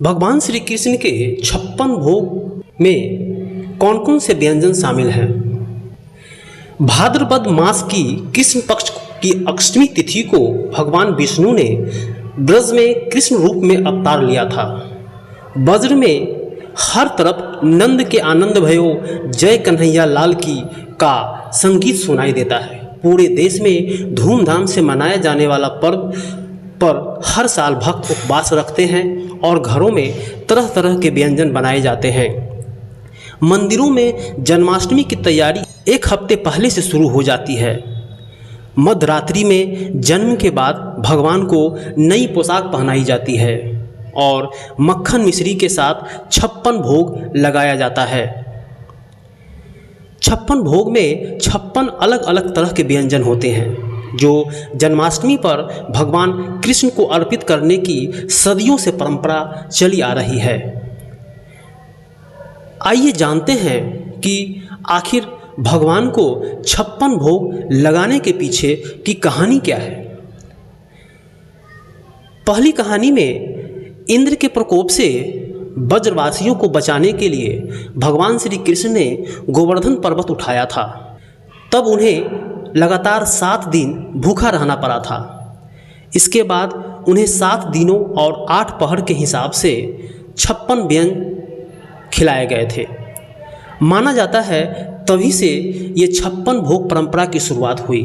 भगवान श्री कृष्ण के 56 भोग में कौन कौन से व्यंजन शामिल हैं? भाद्रपद मास की कृष्ण पक्ष की अष्टमी तिथि को भगवान विष्णु ने ब्रज में कृष्ण रूप में अवतार लिया था। ब्रज में हर तरफ नंद के आनंद भयो जय कन्हैया लाल की का संगीत सुनाई देता है। पूरे देश में धूमधाम से मनाया जाने वाला पर्व पर हर साल भक्त उपवास रखते हैं और घरों में तरह तरह के व्यंजन बनाए जाते हैं। मंदिरों में जन्माष्टमी की तैयारी एक हफ्ते पहले से शुरू हो जाती है। मध्य रात्रि में जन्म के बाद भगवान को नई पोशाक पहनाई जाती है और मक्खन मिश्री के साथ 56 भोग लगाया जाता है। 56 भोग में 56 अलग अलग तरह के व्यंजन होते हैं जो जन्माष्टमी पर भगवान कृष्ण को अर्पित करने की सदियों से परंपरा चली आ रही है। आइए जानते हैं कि आखिर भगवान को 56 भोग लगाने के पीछे की कहानी क्या है। पहली कहानी में इंद्र के प्रकोप से ब्रजवासियों को बचाने के लिए भगवान श्री कृष्ण ने गोवर्धन पर्वत उठाया था। तब उन्हें लगातार 7 दिन भूखा रहना पड़ा था। इसके बाद उन्हें 7 दिनों और 8 पहर के हिसाब से 56 व्यंजन खिलाए गए थे। माना जाता है तभी से ये 56 भोग परंपरा की शुरुआत हुई।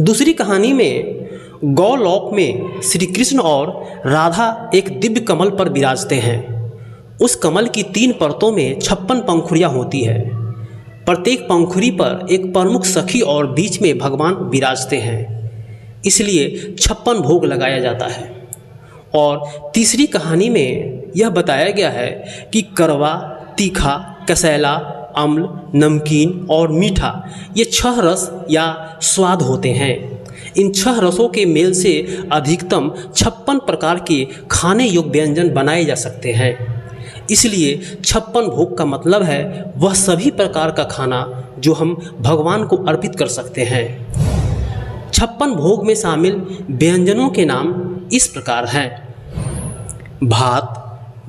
दूसरी कहानी में गौलोक में श्री कृष्ण और राधा एक दिव्य कमल पर विराजते हैं। उस कमल की 3 परतों में 56 पंखुड़ियाँ होती है। प्रत्येक पंखुड़ी पर एक प्रमुख सखी और बीच में भगवान विराजते हैं, इसलिए 56 भोग लगाया जाता है। और तीसरी कहानी में यह बताया गया है कि कड़वा, तीखा, कसैला, अम्ल, नमकीन और मीठा ये 6 रस या स्वाद होते हैं। इन 6 रसों के मेल से अधिकतम 56 प्रकार के खाने योग्य व्यंजन बनाए जा सकते हैं। इसलिए 56 भोग का मतलब है वह सभी प्रकार का खाना जो हम भगवान को अर्पित कर सकते हैं। 56 भोग में शामिल व्यंजनों के नाम इस प्रकार हैं: भात,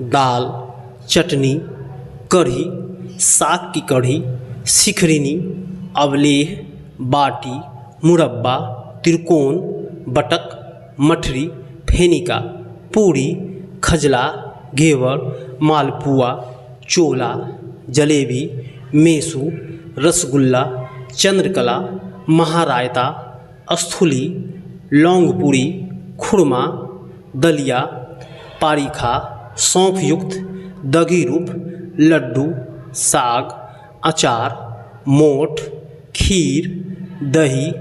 दाल, चटनी, कढ़ी, साग की कढ़ी, सिखरिनी, अवलेह, बाटी, मुरब्बा, त्रिकोण, बटक, मठरी, फेनिका, पूरी, खजला, घेवर, मालपुआ, चोला, जलेबी, मेसू, रसगुल्ला, चंद्रकला, महारायता, स्थूली, लौंगपुरी, खुरमा, दलिया, पारीखा, सौंफ युक्त, दगी रूप, लड्डू, साग, अचार, मोठ, खीर, दही,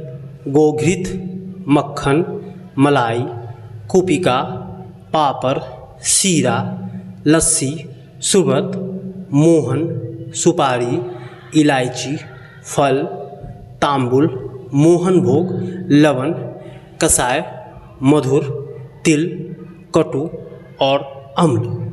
गोघृत, मक्खन, मलाई, कुपिका, पापड़, सीरा, लस्सी, शरबत, मोहन, सुपारी, इलायची, फल, तांबुल, मोहन भोग, लवण, कसाय, मधुर, तिल, कटु और अम्ल।